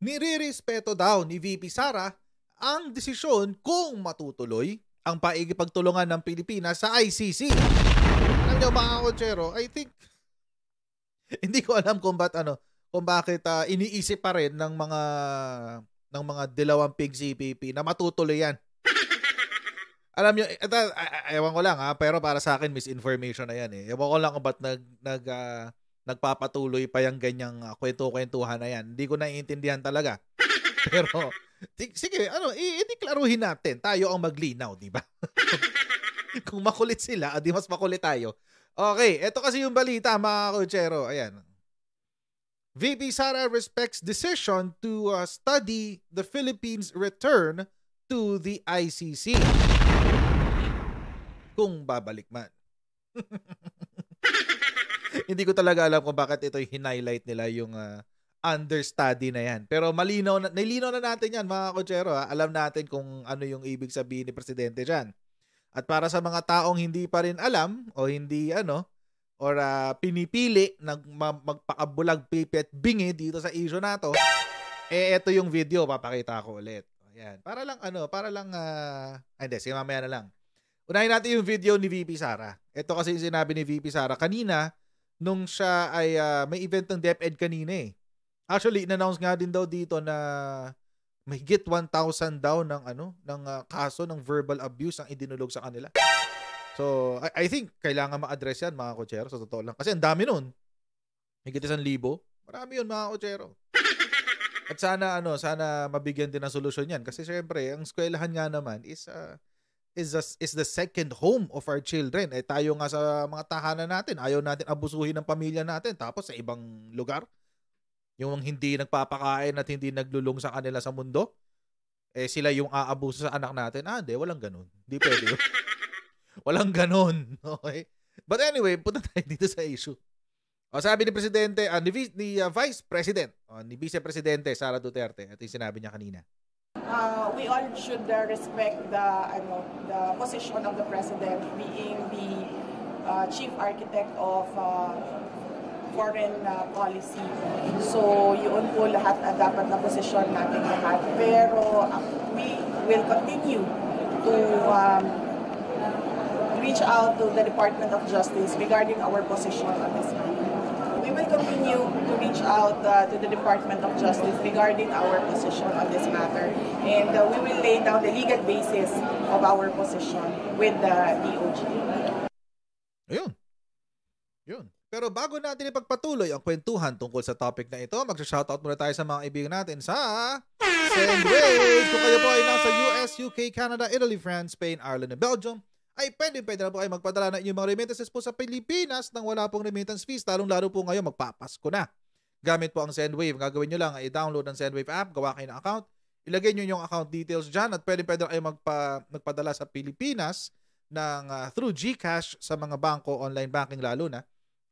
Nirirespeto daw ni VP Sara ang desisyon kung matutuloy ang paikipagtulungan ng Pilipinas sa ICC. Alam niyo mga kotsero, I think hindi ko alam kung bakit iniisip pa rin ng mga dilawang pig CPP na matutuloy yan. Alam niyo, ewan ko lang pero para sa akin misinformation na yan eh. Ewan ko lang kung ba't nagpapatuloy pa yung ganyang kwento-kwentuhan na yan. Hindi ko naiintindihan talaga. Pero sige, i-deklaruhin natin. Tayo ang maglinaw, di ba? Kung makulit sila, di mas makulit tayo. Okay, ito kasi yung balita, mga kotsero. Ayan. VP Sara respects decision to study the Philippines' return to the ICC. Kung babalik man. Hindi ko talaga alam kung bakit ito hinighlight nila yung understudy na yan. Pero nilinaw na natin yan, mga kotsero. Alam natin kung ano yung ibig sabihin ni Presidente dyan. At para sa mga taong hindi pa rin alam o hindi pinipili na magpakabulag, pipi at bingi dito sa issue na to, ito yung video, papakita ko ulit. Ayan. Hindi, sige mamaya na lang. Unahin natin yung video ni VP Sara. Ito kasi yung sinabi ni VP Sara kanina nung siya ay may event ng DepEd kanina eh. Actually, in-announce nga din daw dito na mahigit 1,000 daw ng kaso ng verbal abuse ang idinulog sa kanila. So, I think kailangan ma-address yan, mga kotsero, sa totoo lang. Kasi ang dami nun. Higit 1,000. Marami yun, mga kotsero. At sana mabigyan din ng solusyon yan. Kasi syempre, ang eskwelahan nga naman is the second home of our children. Tayo nga sa mga tahanan natin, ayaw natin abusuhin ng pamilya natin. Tapos sa ibang lugar, yung hindi nagpapakain at hindi naglulong sa kanila sa mundo, sila yung aabuso sa anak natin. Hindi, walang ganun. Hindi pwede. Walang ganun. Okay? But anyway, punta tayo dito sa issue. Sabi ni Presidente, ni Vice President, ni Vice Presidente Sara Duterte, ito yung sinabi niya kanina. We all should respect the position of the President being the chief architect of foreign policy. So, yun po lahat na dapat na posisyon natin lahat. Pero we will continue to reach out to the Department of Justice regarding our position on this matter. We will continue to reach out to the Department of Justice regarding our position on this matter. And we will lay down the legal basis of our position with the DOJ. Ayun. Yun. Pero bago natin ipagpatuloy ang kwentuhan tungkol sa topic na ito, mag-shoutout muna tayo sa mga kaibigan natin sa Sendwave. Kung kayo po ay nasa US, UK, Canada, Italy, France, Spain, Ireland, and Belgium, ay pwede na po kayo magpadala ng inyong mga remittances po sa Pilipinas nang wala pong remittance fees, lalong-lalo po ngayon magpapasko na. Gamit po ang Sendwave. Ang gagawin nyo lang ay i-download ang Sendwave app, gawa kayo ng account, ilagay nyo yung account details dyan at pwede kayo magpadala sa Pilipinas through GCash sa mga bangko, online banking lalo na,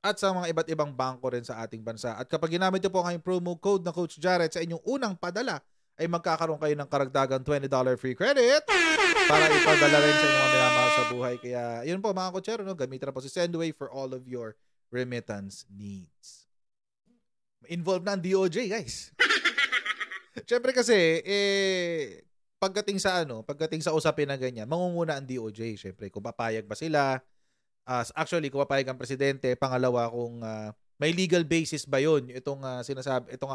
at sa mga iba't ibang bangko rin sa ating bansa. At kapag ginamit nyo po ang promo code na Coach Jared sa inyong unang padala, ay magkakaroon kayo ng karagdagang $20 free credit para ipadala rin sa inyong minamahal sa buhay. Kaya yun po mga kotsero, gamitin na po si Sendwave for all of your remittance needs. Involved na ang DOJ, guys. Siyempre kasi, pagdating sa usapin na ganyan, mangunguna ang DOJ. Siyempre, kung papayag ba sila, actually, kung papayag ang presidente, pangalawa kung may legal basis ba yun, ito nga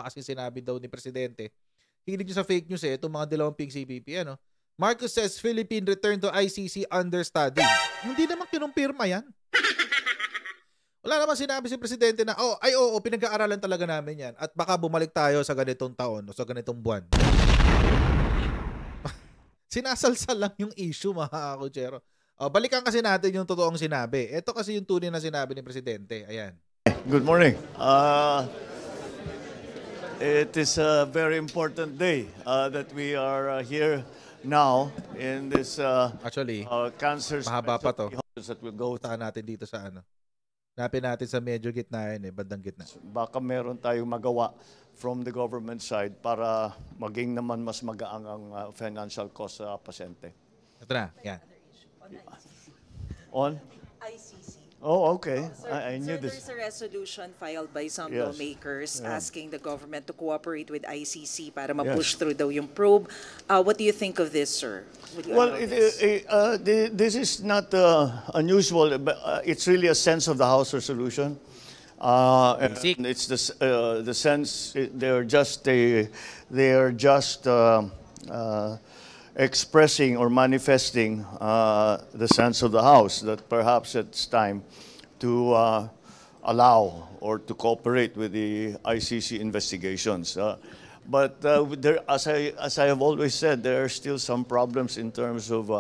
kasi sinabi daw ni presidente. Hilig nyo sa fake news itong mga dalawang ping CPP, Marcos says Philippine return to ICC understudy. Hindi naman kinumpirma yan. Wala naman sinabi si presidente na, pinag-aaralan talaga namin yan at baka bumalik tayo sa ganitong taon o sa ganitong buwan. Sinasalsal lang yung issue, mga kotsero. Balikan kasi natin yung totoong sinabi. Ito kasi yung tunay na sinabi ni presidente. Ayan. Good morning. It is a very important day that we are here now in this actually cancer mahaba pa to that will go natin dito sa Hanapin natin sa medyo gitna bandang gitna. Baka meron tayong magawa from the government side para maging naman mas magaang ang financial cost sa pasyente. Ito na, yan. On? ICC. Oh, okay. Sir, I knew sir, this. there's a resolution filed by some Yes. lawmakers Yeah. asking the government to cooperate with ICC para ma-push through daw yung probe. What do you think of this, sir? Would you Well, allow this? this is not unusual, but it's really a sense of the House resolution. And it's the sense they're just expressing or manifesting the sense of the House that perhaps it's time to allow or to cooperate with the ICC investigations. But there, as I have always said, there are still some problems in terms of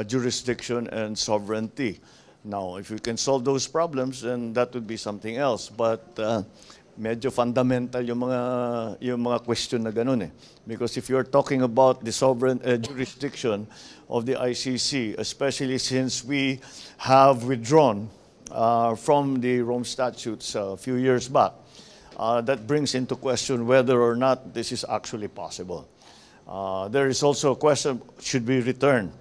jurisdiction and sovereignty. Now, if we can solve those problems, then that would be something else. But medyo fundamental yung mga question na ganun eh. Because if you're talking about the sovereign jurisdiction of the ICC, especially since we have withdrawn from the Rome Statutes a few years back, that brings into question whether or not this is actually possible. There is also a question, should we return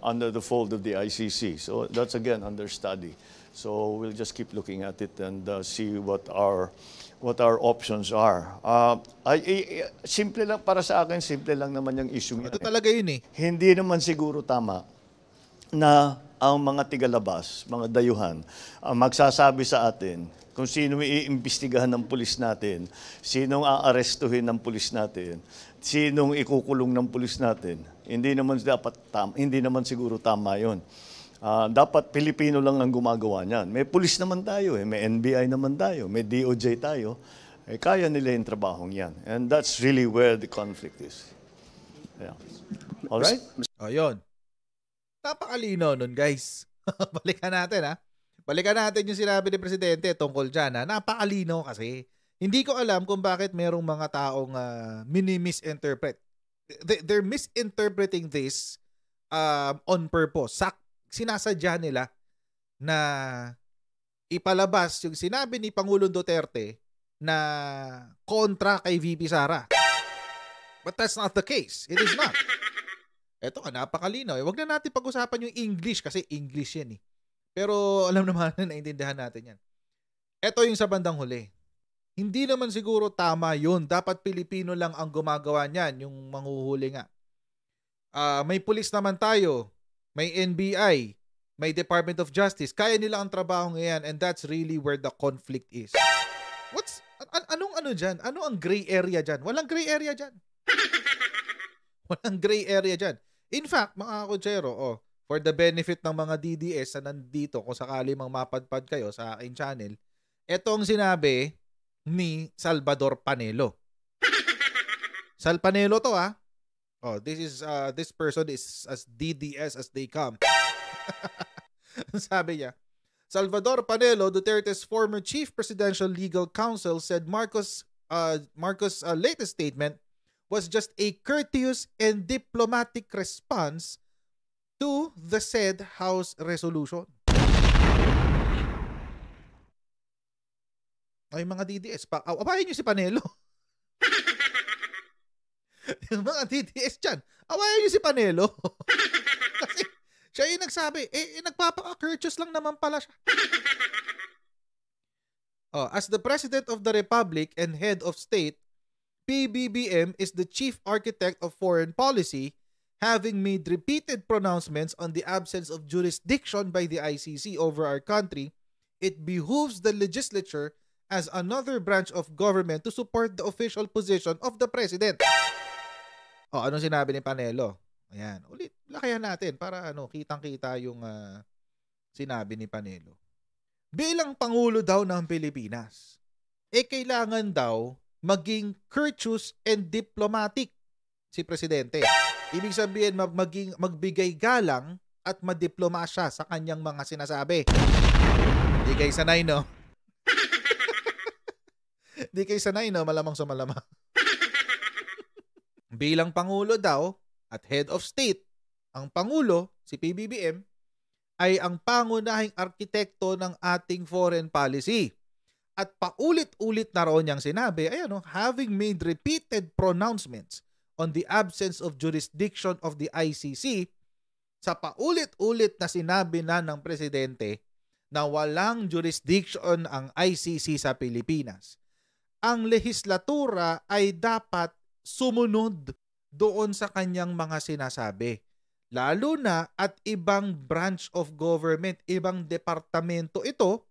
under the fold of the ICC? So that's again under study. So we'll just keep looking at it and see what our options are. Simple lang para sa akin, simple lang naman yung issue Ito yan. talaga yun eh. Hindi naman siguro tama na ang mga tigalabas, mga dayuhan, ang magsasabi sa atin kung sino iimbestigahan ng pulis natin, sinong aarestuhin ng pulis natin, sinong ikukulong ng pulis natin. Hindi naman siguro tama 'yon. Dapat Pilipino lang ang gumagawa niyan. May pulis naman tayo, may NBI naman tayo, may DOJ tayo. Kaya nila yung trabahong yan. And that's really where the conflict is. Yeah. All right? O, yun. Napakalino nun, guys. Balikan natin, ha? Balikan natin yung sinabi ni Presidente tungkol dyan, ha? Napakalino kasi. Hindi ko alam kung bakit merong mga taong mini-misinterpret. They're misinterpreting this on purpose. Sinasadya nila na ipalabas yung sinabi ni Pangulong Duterte na kontra kay VP Sara. But that's not the case. It is not. Eto ka, napakalinaw. Huwag na natin pag-usapan yung English kasi English yan eh. Pero alam naman na naintindihan natin yan. Eto yung sa bandang huli. Hindi naman siguro tama yun. Dapat Pilipino lang ang gumagawa niyan, yung manghuhuli nga. May pulis naman tayo. May NBI, may Department of Justice. Kaya nila ang trabaho ngayon and that's really where the conflict is. Anong ano dyan? Ano ang gray area dyan? Walang gray area dyan. Walang gray area dyan. In fact, mga kutsero, for the benefit ng mga DDS na nandito, kung sakali mang mapadpad kayo sa aking channel, ito ang sinabi ni Salvador Panelo. Sal Panelo to ha. This person is as DDS as they come. Sabi niya, Salvador Panelo, Duterte's former chief presidential legal counsel, said Marcos' latest statement was just a courteous and diplomatic response to the said House resolution. Ay, mga DDS, awayin niyo si Panelo. Yung mga DDS dyan, awayan niyo si Panelo. Kasi siya yung nagsabi, nagpapaka-courteous lang naman pala siya. As the President of the Republic and Head of State, PBBM is the chief architect of foreign policy, having made repeated pronouncements on the absence of jurisdiction by the ICC over our country. It behooves the legislature as another branch of government to support the official position of the President. Anong sinabi ni Panelo? Ayan, ulit, lakayan natin para kitang-kita yung sinabi ni Panelo. Bilang Pangulo daw ng Pilipinas, kailangan daw maging courteous and diplomatic si Presidente. Ibig sabihin, magbigay galang at madiplomasya sa kanyang mga sinasabi. Hindi kayo sanay, no? Hindi kayo sanay, no? Malamang sa malamang. Bilang Pangulo daw at Head of State, ang Pangulo, si PBBM, ay ang pangunahing arkitekto ng ating foreign policy. At paulit-ulit na roon niyang sinabi, having made repeated pronouncements on the absence of jurisdiction of the ICC, sa paulit-ulit na sinabi na ng Presidente na walang jurisdiction ang ICC sa Pilipinas. Ang lehislatura ay dapat sumunod doon sa kanyang mga sinasabi. Lalo na at ibang branch of government, ibang departamento ito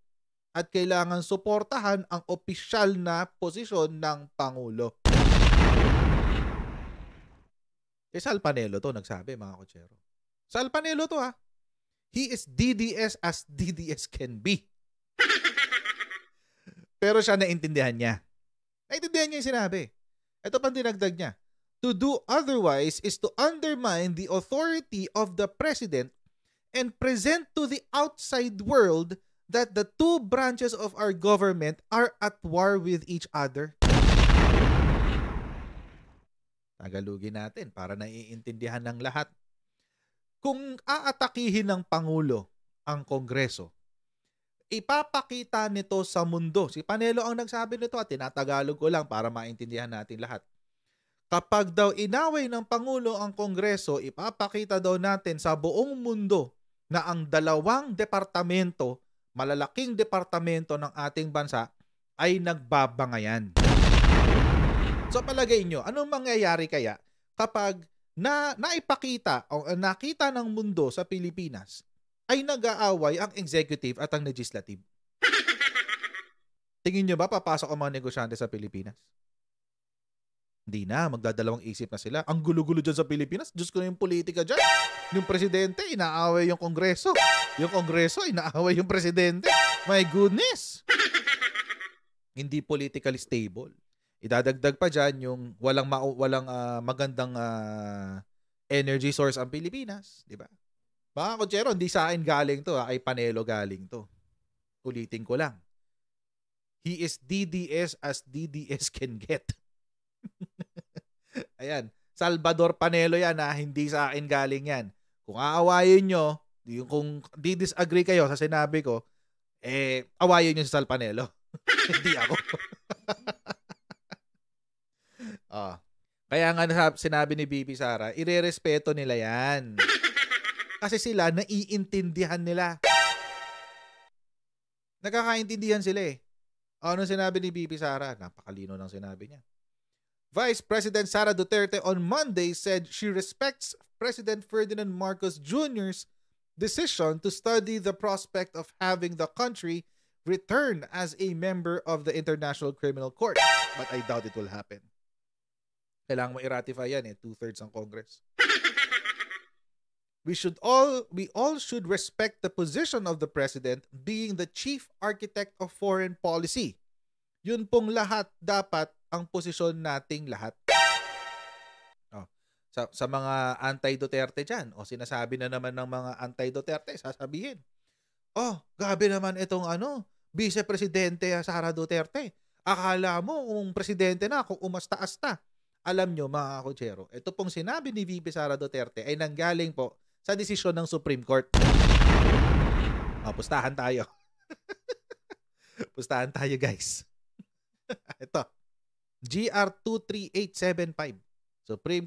at kailangan suportahan ang opisyal na posisyon ng Pangulo. Sal Panelo to nagsabi, mga kotsero. Sal Panelo to ha. He is DDS as DDS can be. Pero siya naintindihan niya. Naintindihan niya yung sinabi. Ito pang dinagdag niya. To do otherwise is to undermine the authority of the president and present to the outside world that the two branches of our government are at war with each other. Tagalugin natin para naiintindihan ng lahat. Kung aatakihin ng Pangulo ang Kongreso, ipapakita nito sa mundo. Si Panelo ang nagsabi nito at tinatagalog ko lang para maintindihan natin lahat. Kapag daw inaway ng Pangulo ang Kongreso, ipapakita daw natin sa buong mundo na ang dalawang departamento, malalaking departamento ng ating bansa ay nagbabangayan. So palagay nyo, anong mangyayari kaya kapag naipakita o nakita ng mundo sa Pilipinas ay nag-aaway ang executive at ang legislative? Tingin nyo ba papasok ang mga negosyante sa Pilipinas? Hindi na, magdadalawang isip na sila. Ang gulo-gulo dyan sa Pilipinas, Diyos ko na yung politika dyan. Yung presidente, inaaway yung Kongreso. Yung Kongreso, inaaway yung presidente. My goodness! Hindi politically stable. Idadagdag pa dyan yung walang magandang energy source ang Pilipinas, di ba? Mga kotsero, hindi sa akin galing to, ay Panelo galing to. Ulitin ko lang. He is DDS as DDS can get. Ayan, Salvador Panelo yan ha, hindi sa akin galing yan. Kung aawayin nyo, kung di-disagree kayo sa sinabi ko, awayin nyo si Sal Panelo. Hindi ako. Kaya nga sinabi ni Bibi Sara, irerespeto nila yan. Kasi sila, naiintindihan nila. Nakakaintindihan sila eh. Ano sinabi ni Bibi Sara? Napakalino ng sinabi niya. Vice President Sara Duterte on Monday said she respects President Ferdinand Marcos Jr.'s decision to study the prospect of having the country return as a member of the International Criminal Court. But I doubt it will happen. Kailangan mo i-ratify yan 2/3 ng Congress. We all should respect the position of the President being the chief architect of foreign policy. Yun pong lahat dapat ang posisyon nating lahat. Sa mga anti-Duterte dyan, sinasabi na naman ng mga anti-Duterte, sasabihin, gabi naman itong Vice Presidente Sara Duterte. Akala mo kung presidente na, kung umasta-asta. Alam nyo mga kotsero, ito pong sinabi ni VP Sara Duterte ay nanggaling po sa desisyon ng Supreme Court. Pustahan tayo. Pustahan tayo guys. Ito. GR 23875.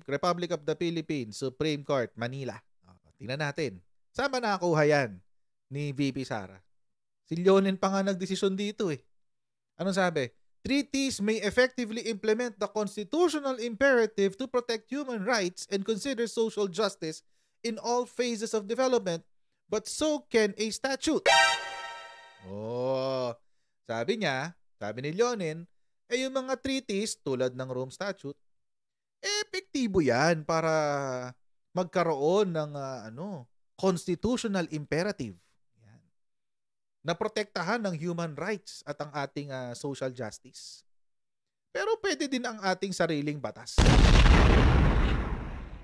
Republic of the Philippines, Supreme Court, Manila. Tingnan natin. Saan ba nakakuha yan ni VP Sara? Si Leonin pa nga nagdesisyon dito eh. Anong sabi? Treaties may effectively implement the constitutional imperative to protect human rights and consider social justice in all phases of development, but so can a statute. Sabi ni Leonin, yung mga treaties tulad ng Rome Statute, epektibo yan para magkaroon ng constitutional imperative. Na protektahan ng human rights at ang ating social justice. Pero pwede din ang ating sariling batas.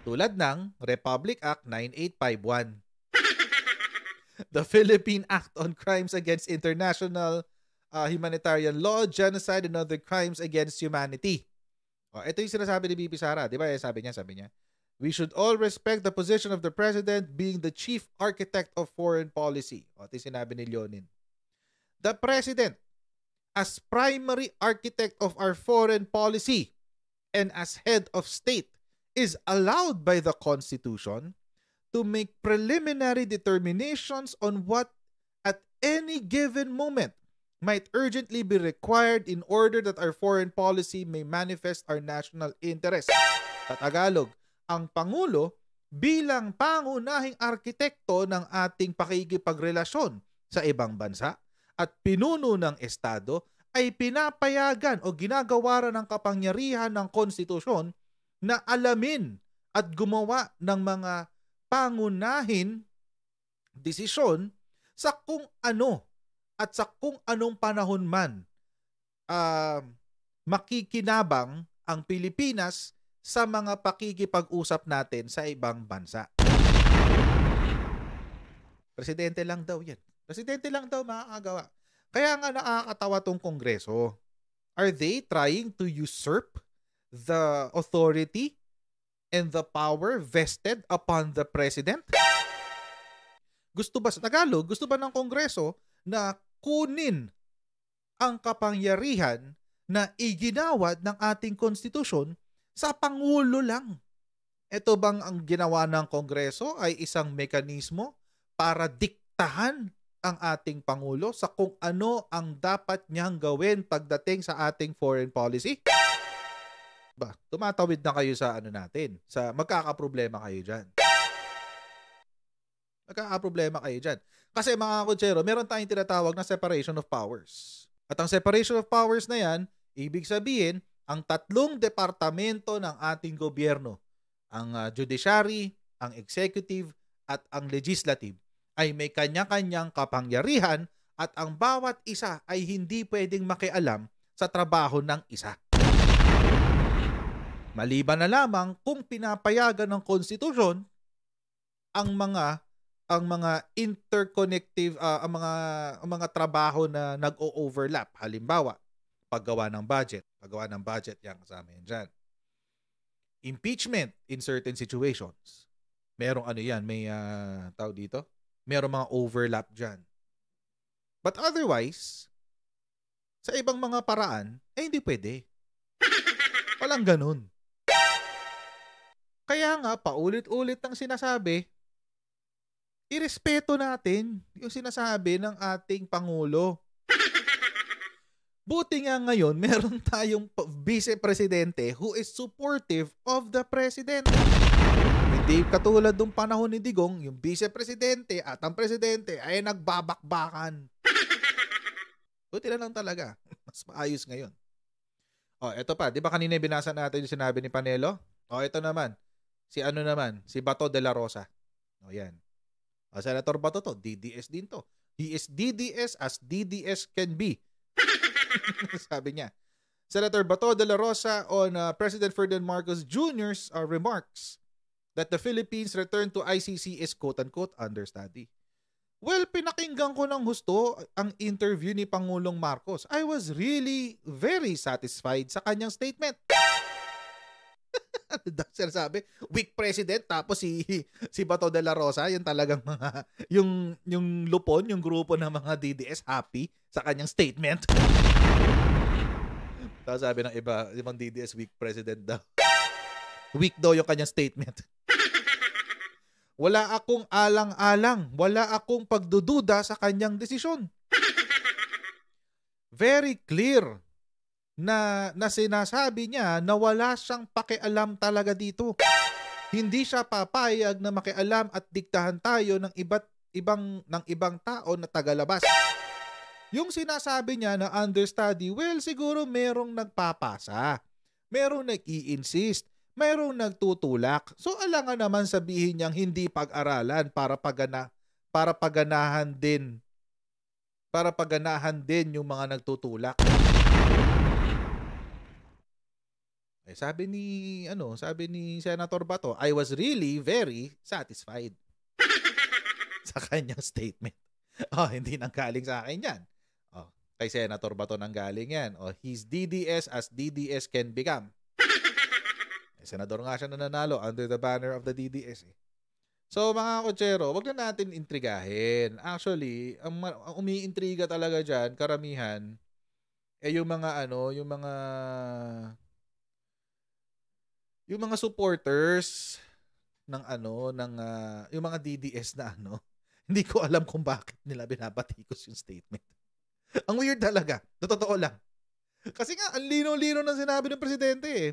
Tulad ng Republic Act 9851. The Philippine Act on Crimes Against International Humanitarian Law, Genocide, and Other Crimes Against Humanity. Ito yung sinasabi ni Bibi Sara. Di ba? Sabi niya, we should all respect the position of the President being the chief architect of foreign policy. Ito yung sinabi ni Leonin. The President, as primary architect of our foreign policy and as head of state, is allowed by the Constitution to make preliminary determinations on what at any given moment might urgently be required in order that our foreign policy may manifest our national interest. Sa Tagalog, ang Pangulo bilang pangunahing arkitekto ng ating pakikipagrelasyon sa ibang bansa at pinuno ng Estado ay pinapayagan o ginagawaran ng kapangyarihan ng konstitusyon na alamin at gumawa ng mga pangunahin desisyon sa kung ano at sa kung anong panahon man makikinabang ang Pilipinas sa mga pakikipag-usap natin sa ibang bansa. Presidente lang daw yan. Presidente lang daw makakagawa. Kaya nga nakakatawa tong Kongreso. Are they trying to usurp the authority and the power vested upon the President? Gusto ba sa Tagalog, gusto ba ng Kongreso na kunin ang kapangyarihan na iginawad ng ating konstitusyon sa Pangulo lang? Ito bang ang ginawa ng Kongreso ay isang mekanismo para diktahan ang ating Pangulo sa kung ano ang dapat niyang gawin pagdating sa ating foreign policy? Ba, tumatawid na kayo sa ano natin, sa magkakaproblema kayo dyan. Magkakaproblema kayo dyan. Kasi mga kutsero, meron tayong tinatawag na separation of powers. At ang separation of powers na yan, ibig sabihin, ang tatlong departamento ng ating gobyerno, ang judiciary, ang executive, at ang legislative, ay may kanya-kanyang kapangyarihan at ang bawat isa ay hindi pwedeng makialam sa trabaho ng isa. Maliban na lamang kung pinapayagan ng konstitusyon ang mga interconnective ang mga trabaho na nag-o-overlap. Halimbawa, paggawa ng budget yan kasama yan dyan. Impeachment in certain situations. Merong ano yan, may tawag dito. Merong mga overlap dyan. But otherwise, sa ibang mga paraan, hindi pwede. Walang ganun. Kaya nga, paulit-ulit ang sinasabi, irespeto natin yung sinasabi ng ating Pangulo. Buti nga ngayon, meron tayong vice-presidente who is supportive of the president. Hindi katulad nung panahon ni Digong, yung vice-presidente at ang presidente ay nagbabakbakan. Buti na lang talaga. Mas maayos ngayon. O, eto pa. Di ba kanina binasa natin yung sinabi ni Panelo? O, ito naman. Si Bato de la Rosa. O, yan. O, Senator Bato to. DDS din to. He is DDS as DDS can be. Sabi niya. Senator Bato de la Rosa on President Ferdinand Marcos Jr.'s remarks that the Philippines return to ICC is quote-unquote understudy. Well, pinakinggan ko ng husto ang interview ni Pangulong Marcos. I was really very satisfied sa kanyang statement. Ano sabi? Weak president tapos si Bato de la Rosa, yung talagang mga yung lupon, yung grupo ng mga DDS happy sa kanyang statement. Tapos sabi ng ibang DDS weak president daw. Weak daw yung kanyang statement. Wala akong alang-alang, wala akong pagdududa sa kanyang desisyon. Very clear na sinasabi niya na wala siyang pakialam talaga dito. Hindi siya papayag na makialam at diktahan tayo ng ibang tao na tagalabas. Yung sinasabi niya na understudy, well, siguro merong nagpapasa, merong nag-i-insist, mayroong nagtutulak. So alangan naman sabihin niyang hindi pag-aralan para paganahan din yung mga nagtutulak. Eh, sabi ni Senator Bato, I was really very satisfied sa kanyang statement. Oh, hindi nanggaling sa akin yan. Oh, kay Senator Bato nanggaling yan. Oh, he's DDS as DDS can become. Senador nga siya na nanalo under the banner of the DDS. So mga kotsero, wag na natin intrigahin. Actually, ang umiintriga talaga dyan, karamihan, yung mga supporters ng yung mga DDS na Hindi ko alam kung bakit nila binabatikos yung statement. Ang weird talaga. Totoo lang. Kasi nga, ang lino-lino ng sinabi ng presidente eh.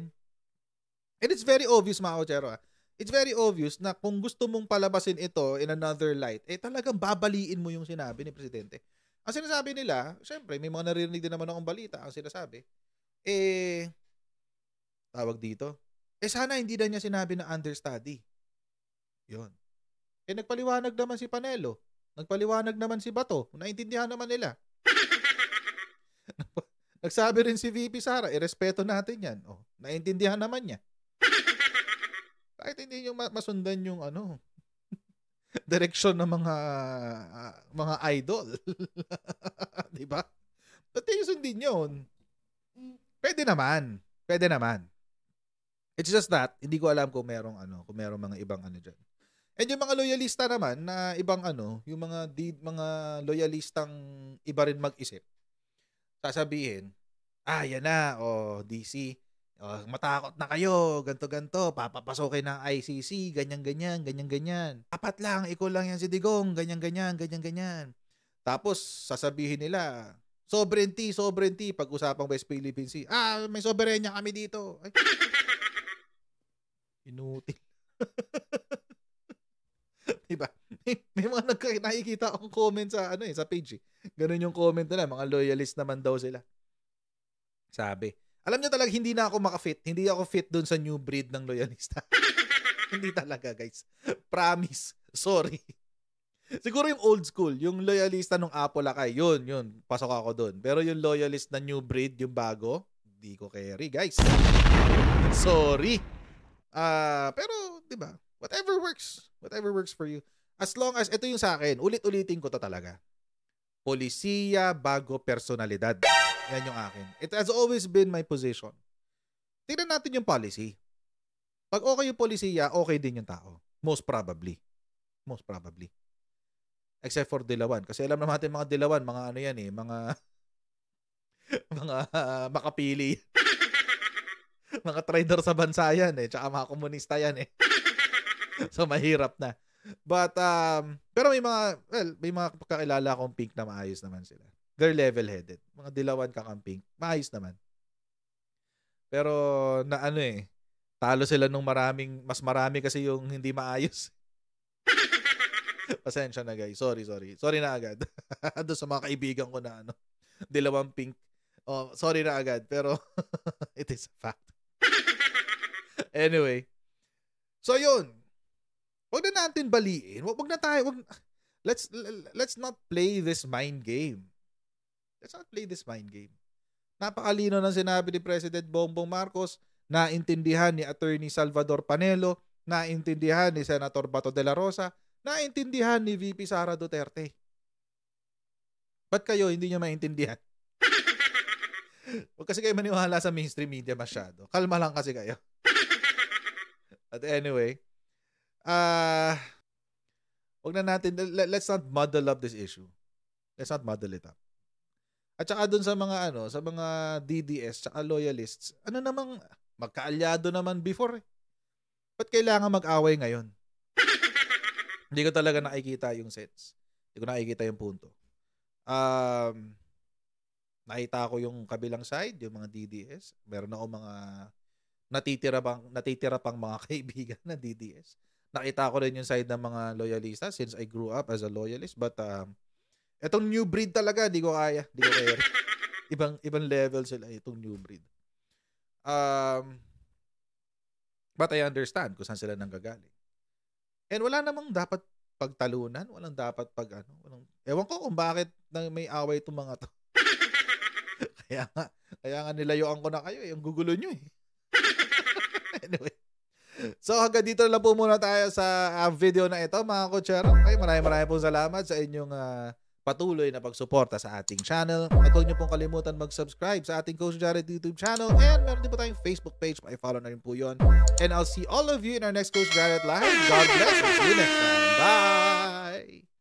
And it's very obvious, mga kotsero. It's very obvious na kung gusto mong palabasin ito in another light, talagang babaliin mo yung sinabi ni presidente. Ang sinasabi nila, syempre, may mga naririnig din naman akong balita. Ang sinasabi, tawag dito, sana hindi na niya sinabi na understudy. Yun. Nagpaliwanag naman si Panelo. Nagpaliwanag naman si Bato. Naintindihan naman nila. Nagsabi rin si VP Sara, irespeto natin yan. Naintindihan naman niya. Kahit hindi nyo masundan yung direksyon ng mga idol. Diba? Ba't yung sundin yun? Pwede naman. Pwede naman. It's just that, hindi ko alam kung merong mga ibang dyan. And yung mga loyalista naman, na ibang yung mga loyalistang iba rin mag-isip, sasabihin, yan na, DC, matakot na kayo, ganto-ganto, papapasokin ng ICC, ganyan-ganyan. Apat lang, ikaw lang yan si Digong, ganyan-ganyan. Tapos, sasabihin nila, sovereignty, pag-usapang West Philippine Sea, may soberenya kami dito. Ay, inutil. Diba? May mga nakikita akong comment sa sa page. Ganun yung comment nila, mga loyalist naman daw sila. Sabi, alam niyo talaga hindi na ako makafit. Hindi ako fit dun sa new breed ng loyalista. Hindi talaga, guys. Promise. Sorry. Siguro yung old school, yung loyalista nung Apolacay, yun, pasok ako dun. Pero yung loyalist na new breed, yung bago, di ko carry, guys. Sorry. Pero, di ba? Whatever works for you. As long as, ito yung sa akin, ulit-ulitin ko to talaga. Polisiya bago personalidad. Yan yung akin. It has always been my position. Tingnan natin yung policy. Pag okay yung polisiya, okay din yung tao. Most probably. Except for Dilawan. Kasi alam naman natin mga Dilawan, mga yan mga makapili. Mga trader sa bansa yan tsaka mga komunista yan So mahirap na. But pero may mga kakilala akong pink na maayos naman sila. They're level-headed. Mga Dilawan kakamping, maayos naman. Pero na talo sila nung mas marami kasi yung hindi maayos. Pasensya na, guys. Sorry. Sorry na agad. Doon sa mga kaibigan ko na Dilawang pink. Sorry na agad, pero it is a fact. Anyway. So yun. Wag na natin baliin. Let's not play this mind game. Napakalino ng sinabi ni President Bongbong Marcos, naintindihan ni Attorney Salvador Panelo, naintindihan ni Senator Bato de la Rosa, naintindihan ni VP Sara Duterte. Ba't kayo hindi nyo maintindihan? Huwag kasi kayo maniwala sa mainstream media masyado. Kalma lang kasi kayo. But anyway, wag na natin, let's not muddle up this issue. Let's not muddle it up. At saka dun sa mga sa mga DDS tsaka loyalists, namang magkaalyado naman before. Ba't kailangan mag-away ngayon? Hindi ko talaga nakikita yung sense. Hindi ko nakikita yung punto. Nakita ko yung kabilang side, yung mga DDS. Meron ako mga natitira pang mga kaibigan na DDS. Nakita ko rin yung side ng mga loyalista since I grew up as a loyalist. But etong new breed talaga, di ko kaya. Ibang level sila itong new breed. But I understand kung saan sila nanggagaling. And wala namang dapat pagtalunan, walang dapat ewan ko kung bakit may away itong mga to. Kaya nga nilayuan ko na kayo, yung gugulo nyo Anyway. So hanggang dito lang po muna tayo sa video na ito, mga kotsero. Okay, maraming po salamat sa inyong patuloy na pagsuporta sa ating channel. At huwag niyo pong kalimutan mag-subscribe sa ating Coach Jared YouTube channel. And meron din po tayong Facebook page. Pa-follow na rin po yun. And I'll see all of you in our next Coach Jared Live. God bless and see you next time. Bye!